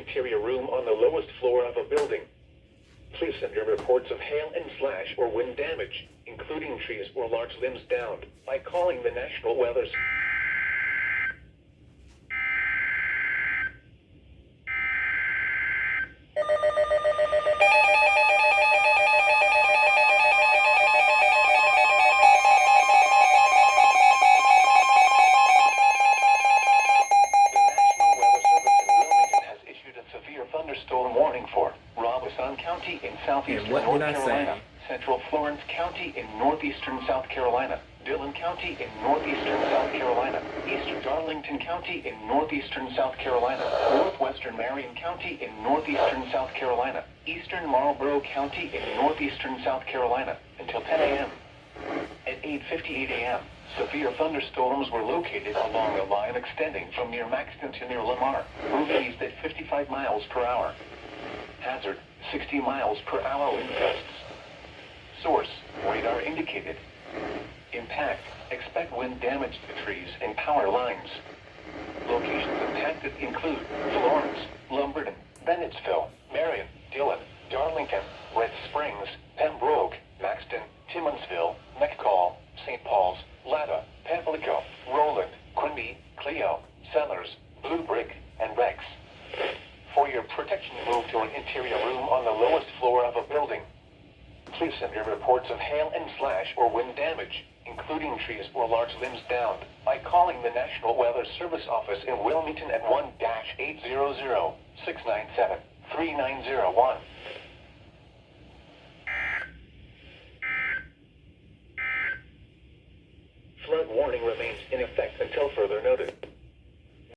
interior room on the lowest floor of a building. Please send your reports of hail and slash or wind damage, including trees or large limbs downed, by calling the National Weather Service. Thunderstorm warning for Robeson County in southeastern North Carolina, Central Florence County in northeastern South Carolina, Dillon County in northeastern South Carolina, eastern Darlington County in northeastern South Carolina, northwestern Marion County in northeastern South Carolina, eastern Marlborough County in northeastern South Carolina until 10 a.m. At 8:58 a.m., severe thunderstorms were located along a line extending from near Maxton to near Lamar, moving east at 55 miles per hour. Hazard, 60 miles per hour wind gusts. Source, radar indicated. Impact, expect wind damage to trees and power lines. Locations impacted include Florence, Lumberton, Bennettsville, Marion, Dillon, Darlington, Red Springs, Pembroke, Maxton, Timmonsville, McCall, St. Paul's, Latta, Pamplico, Roland, Quimby, Clio, Sellers, Blue Brick, and Rex. For your protection, move to an interior room on the lowest floor of a building. Please send your reports of hail and slash or wind damage, including trees or large limbs downed, by calling the National Weather Service office in Wilmington at 1-800-697-3901.